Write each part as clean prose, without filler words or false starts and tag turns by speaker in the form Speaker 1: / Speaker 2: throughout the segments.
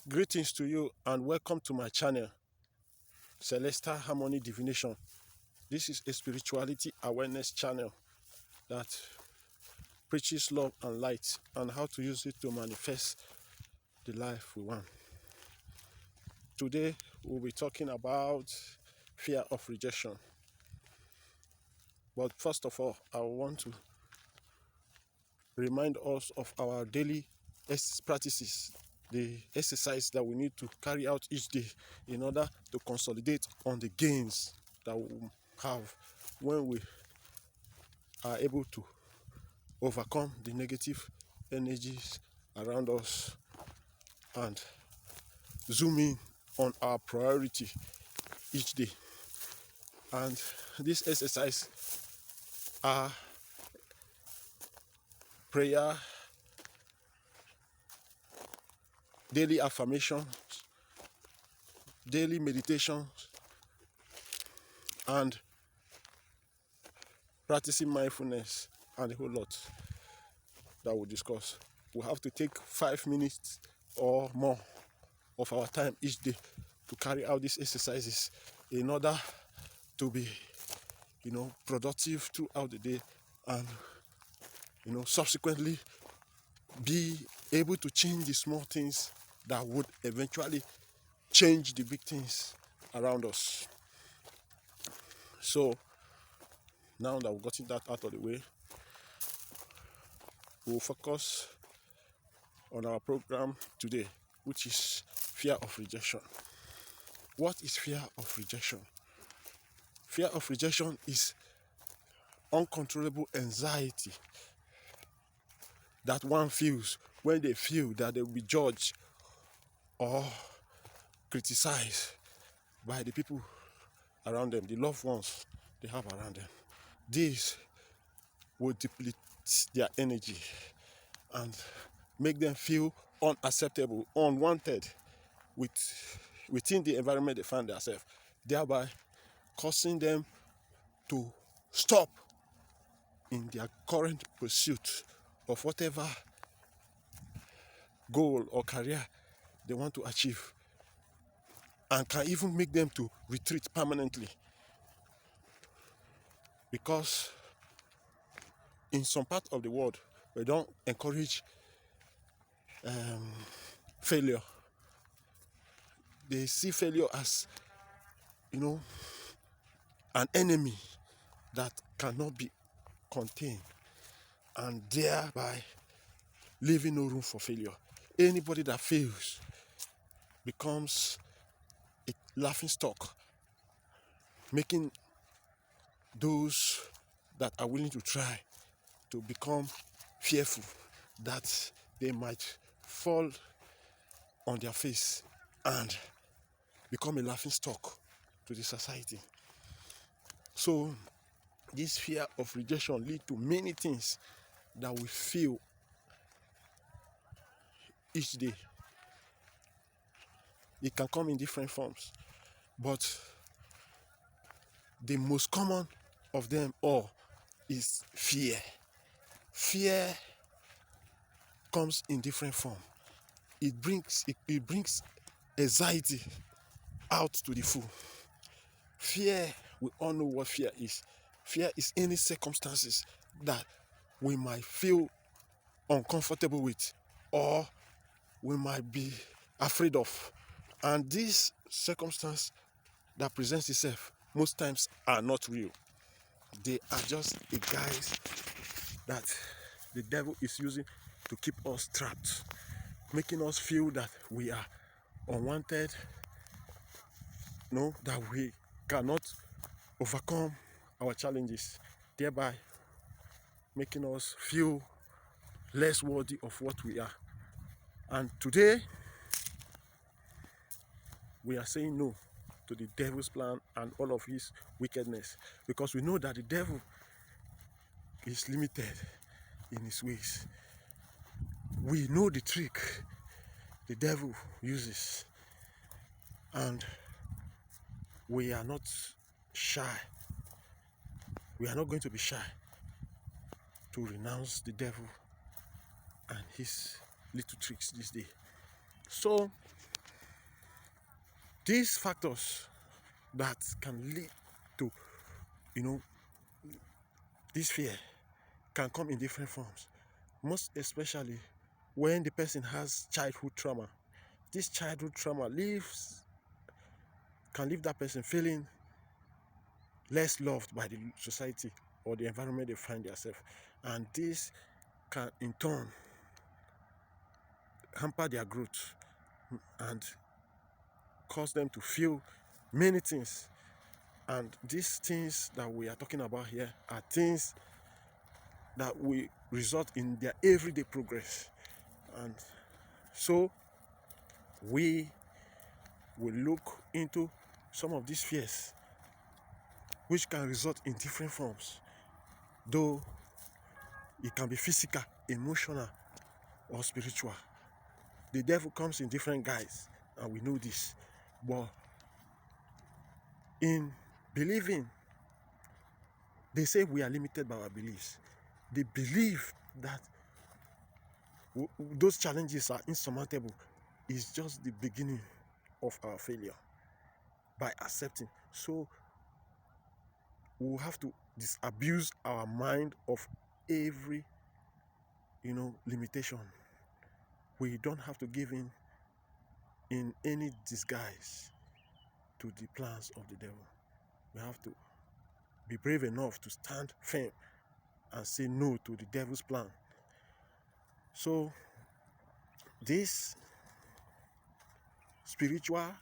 Speaker 1: Greetings to you and welcome to my channel, Celestial Harmony Divination. This is a spirituality awareness channel that preaches love and light and how to use it to manifest the life we want. Today we'll be talking about fear of rejection. But first of all, I want to remind us of our daily practices, the exercise that we need to carry out each day in order to consolidate on the gains that we have when we are able to overcome the negative energies around us and zoom in on our priority each day. And this exercise are prayer, daily affirmations, daily meditations, and practicing mindfulness, and a whole lot that we'll discuss. We'll have to take 5 minutes or more of our time each day to carry out these exercises in order to be, productive throughout the day and, subsequently be able to change the small things that would eventually change the big things around us. So now that we've gotten that out of the way, we'll focus on our program today, which is fear of rejection. What is fear of rejection? Fear of rejection is uncontrollable anxiety that one feels when they feel that they will be judged or criticized by the people around them, the loved ones they have around them. This will deplete their energy and make them feel unacceptable, unwanted within the environment they find themselves, thereby causing them to stop in their current pursuit of whatever goal or career they want to achieve, and can even make them to retreat permanently. Because in some part of the world, we don't encourage failure. They see failure as, an enemy that cannot be contained, and thereby leaving no room for failure. Anybody that fails becomes a laughing stock, making those that are willing to try to become fearful that they might fall on their face and become a laughing stock to the society. So this fear of rejection leads to many things that we feel each day. It can come in different forms, but the most common of them all is fear. Fear comes in different form. It brings anxiety out to the full. Fear, we all know what fear is. Fear is any circumstances that we might feel uncomfortable with or we might be afraid of. And this circumstance that presents itself most times are not real. They are just a guise that the devil is using to keep us trapped, making us feel that we are unwanted, that we cannot overcome our challenges, thereby making us feel less worthy of what we are. And today, we are saying no to the devil's plan and all of his wickedness, because we know that the devil is limited in his ways. We know the trick the devil uses, and we are not shy. We are not going to be shy to renounce the devil and his little tricks this day. So These factors that can lead to, you know, this fear can come in different forms. Most especially when the person has childhood trauma. This childhood trauma can leave that person feeling less loved by the society or the environment they find themselves. And this can in turn hamper their growth and cause them to feel many things. And these things that we are talking about here are things that will result in their everyday progress. And so we will look into some of these fears which can result in different forms, though it can be physical, emotional, or spiritual. The devil comes in different guise, and we know this. But in believing, they say we are limited by our beliefs. They believe that those challenges are insurmountable. It's just the beginning of our failure by accepting. So we'll have to disabuse our mind of every limitation. We don't have to give in any disguise to the plans of the devil. We have to be brave enough to stand firm and say no to the devil's plan. So these spiritual,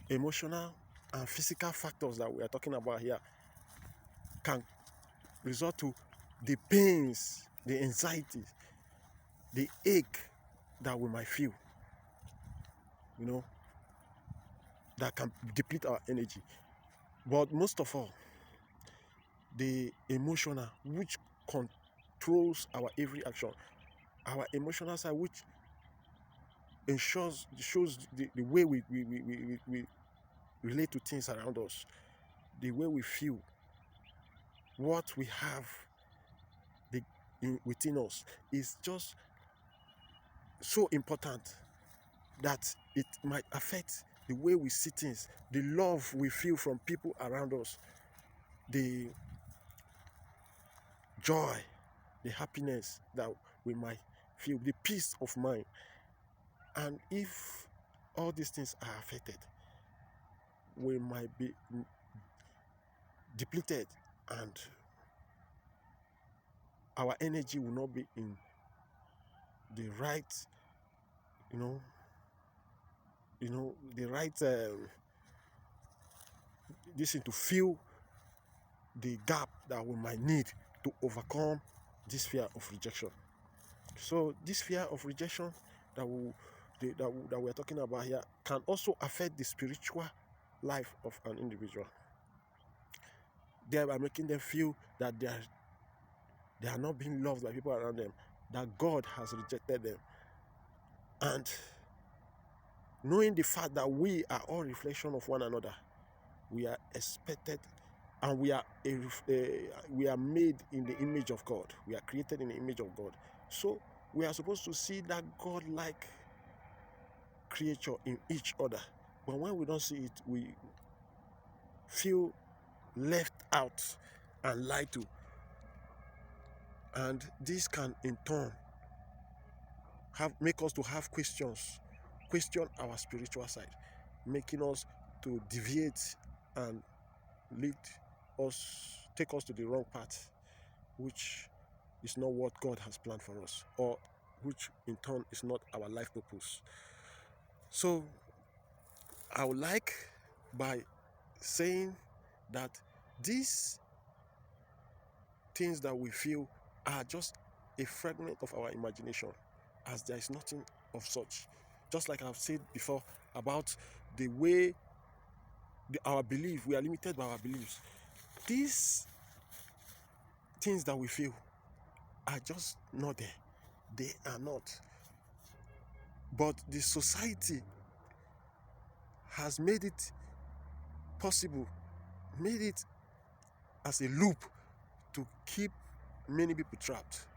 Speaker 1: emotional, and physical factors that we are talking about here can result to the pains, the anxiety, the ache that we might feel, that can deplete our energy. But most of all, the emotional, which controls our every action, our emotional side, which shows the way we relate to things around us, the way we feel, what we have within us is just so important that it might affect the way we see things, the love we feel from people around us, the joy, the happiness that we might feel, the peace of mind. And if all these things are affected, we might be depleted and our energy will not be in the right, the right this to fill the gap that we might need to overcome this fear of rejection. So this fear of rejection that we are talking about here can also affect the spiritual life of an individual, thereby making them feel that they are not being loved by people around them, that God has rejected them. And knowing the fact that we are all reflection of one another, we are expected and we are made in the image of God. We are created in the image of God. So we are supposed to see that God-like creature in each other. But when we don't see it, we feel left out and lied to. And this can in turn make us to have question our spiritual side, making us to deviate and take us to the wrong path, which is not what God has planned for us, or which in turn is not our life purpose. So I would like by saying that these things that we feel are just a fragment of our imagination, as there is nothing of such. Just like I've said before about the way our belief, we are limited by our beliefs. These things that we feel are just not there. They are not. But the society has made it possible, made it as a loop to keep many people trapped.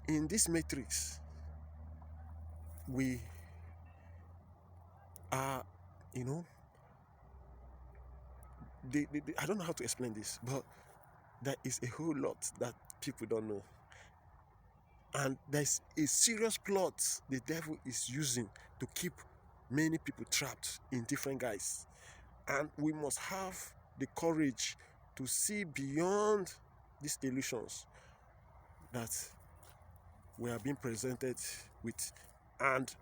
Speaker 1: In this matrix, we are, you know, I don't know how to explain this, but there is a whole lot that people don't know. And there's a serious plot the devil is using to keep many people trapped in different guys. And we must have the courage to see beyond these illusions that we are being presented with, and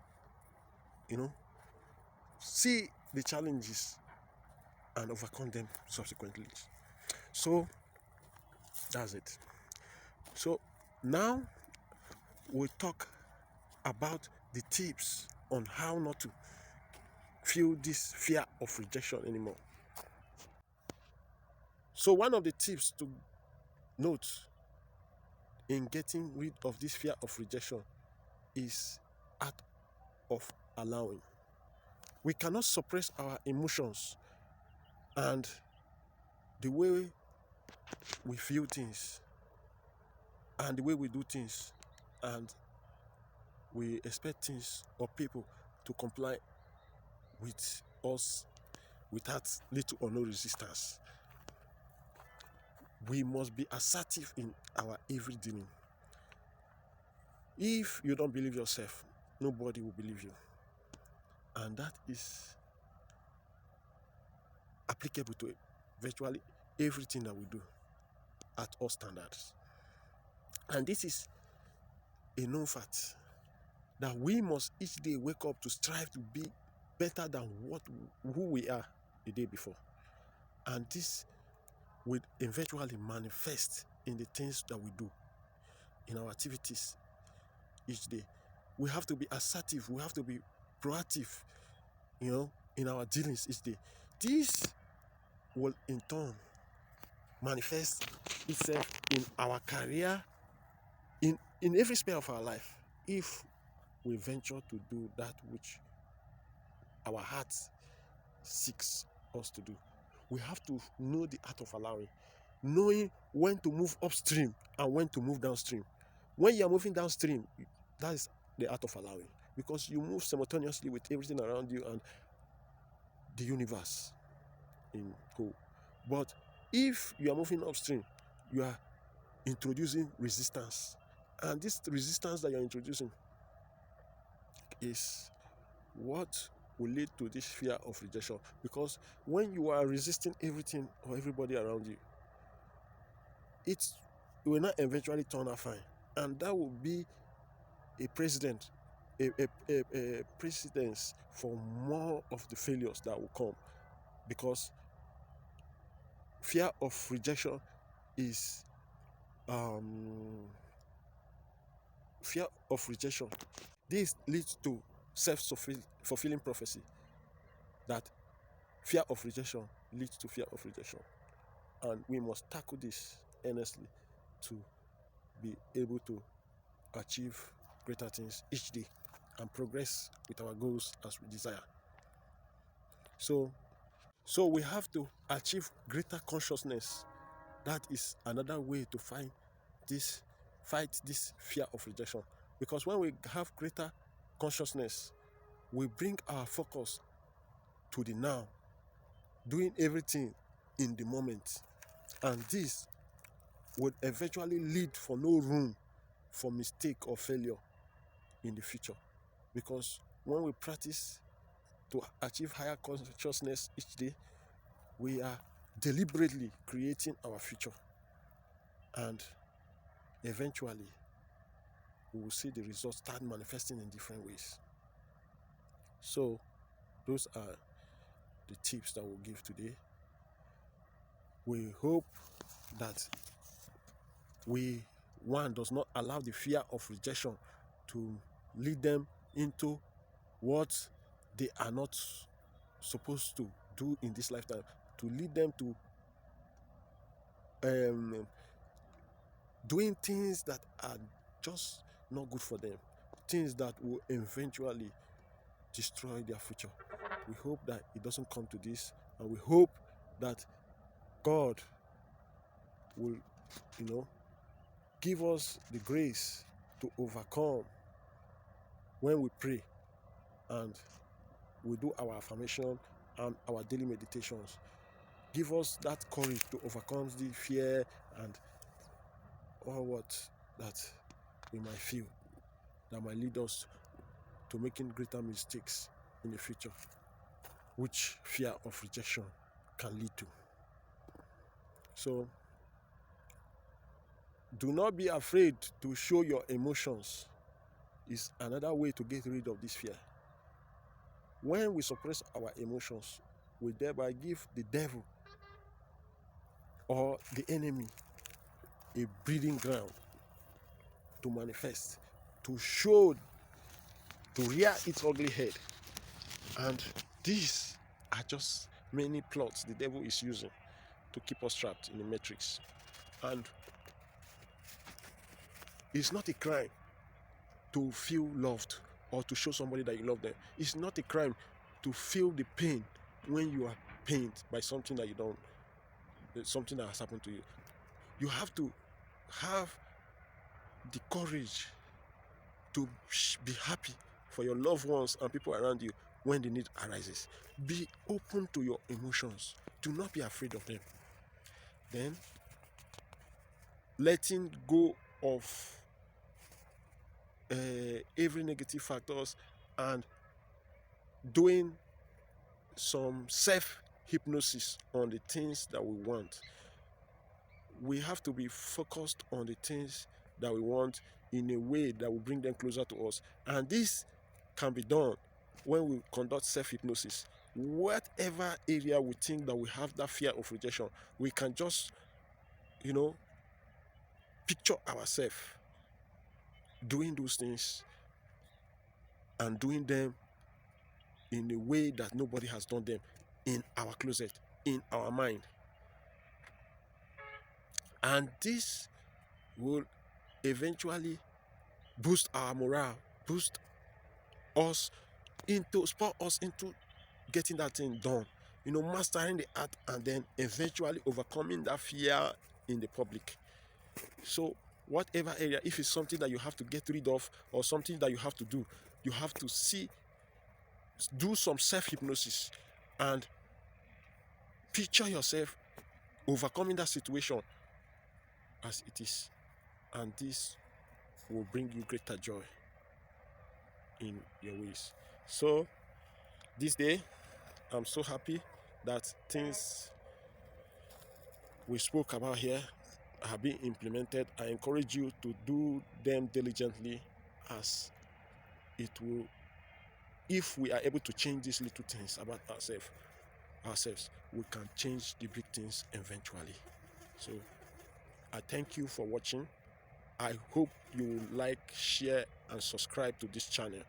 Speaker 1: you know, see the challenges and overcome them subsequently. So that's it. So now we'll talk about the tips on how not to feel this fear of rejection anymore. So one of the tips to note in getting rid of this fear of rejection is act of allowing. We cannot suppress our emotions and the way we feel things and the way we do things, and we expect things or people to comply with us without little or no resistance. We must be assertive in our every dealing. If you don't believe yourself, nobody will believe you. And that is applicable to virtually everything that we do at all standards. And this is a known fact that we must each day wake up to strive to be better than who we are the day before. And this will eventually manifest in the things that we do, in our activities each day. We have to be assertive, we have to be proactive, in our dealings each day. This will in turn manifest itself in our career, in every sphere of our life, if we venture to do that which our heart seeks us to do. We have to know the art of allowing, knowing when to move upstream and when to move downstream. When you are moving downstream, that is the art of allowing, because you move simultaneously with everything around you and the universe in whole. But if you are moving upstream, you are introducing resistance, and this resistance that you're introducing is what will lead to this fear of rejection. Because when you are resisting everything or everybody around you, it will not eventually turn out fine, and that will be a precedent, a precedence for more of the failures that will come. Because fear of rejection is fear of rejection. This leads to self-fulfilling prophecy, that fear of rejection leads to fear of rejection. And we must tackle this earnestly to be able to achieve greater things each day and progress with our goals as we desire. So we have to achieve greater consciousness. That is another way to fight this fear of rejection. Because when we have greater consciousness, we bring our focus to the now, doing everything in the moment. And this would eventually lead for no room for mistake or failure in the future. Because when we practice to achieve higher consciousness each day, we are deliberately creating our future. And eventually, we will see the results start manifesting in different ways. So, those are the tips that we'll give today. We hope that one does not allow the fear of rejection to lead them into what they are not supposed to do in this lifetime, to lead them to doing things that are just not good for them, things that will eventually destroy their future. We hope that it doesn't come to this, and we hope that God will, give us the grace to overcome when we pray and we do our affirmation and our daily meditations. Give us that courage to overcome the fear and all what that we might feel that might lead us to making greater mistakes in the future, which fear of rejection can lead to. So do not be afraid to show your emotions. Is another way to get rid of this fear. When we suppress our emotions, we thereby give the devil or the enemy a breeding ground to manifest, to show, to rear its ugly head. And these are just many plots the devil is using to keep us trapped in the matrix. And it's not a crime to feel loved or to show somebody that you love them. It's not a crime to feel the pain when you are pained by something that something that has happened to you. You have to have the courage to be happy for your loved ones and people around you when the need arises. Be open to your emotions. Do not be afraid of them. Then, letting go of every negative factors and doing some self-hypnosis on the things that we want. We have to be focused on the things that we want in a way that will bring them closer to us. And this can be done when we conduct self-hypnosis. Whatever area we think that we have that fear of rejection, we can just, picture ourselves doing those things and doing them in a way that nobody has done them in our closet, in our mind. And this will eventually boost our morale, boost us spur us into getting that thing done, mastering the art and then eventually overcoming that fear in the public. So whatever area, if it's something that you have to get rid of or something that you have to do, you have to do some self-hypnosis and picture yourself overcoming that situation as it is, and this will bring you greater joy in your ways. So this day, I'm so happy that things we spoke about here have been implemented. I encourage you to do them diligently, as it will, if we are able to change these little things about ourselves, we can change the big things eventually. So I thank you for watching. I hope you will like, share, and subscribe to this channel,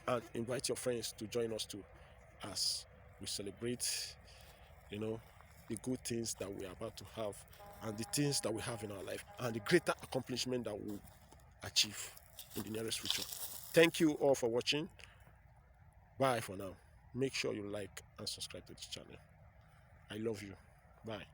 Speaker 1: and invite your friends to join us too, as we celebrate, the good things that we are about to have, and the things that we have in our life, and the greater accomplishment that we'll achieve in the nearest future. Thank you all for watching. Bye for now. Make sure you like and subscribe to this channel. I love you. Bye.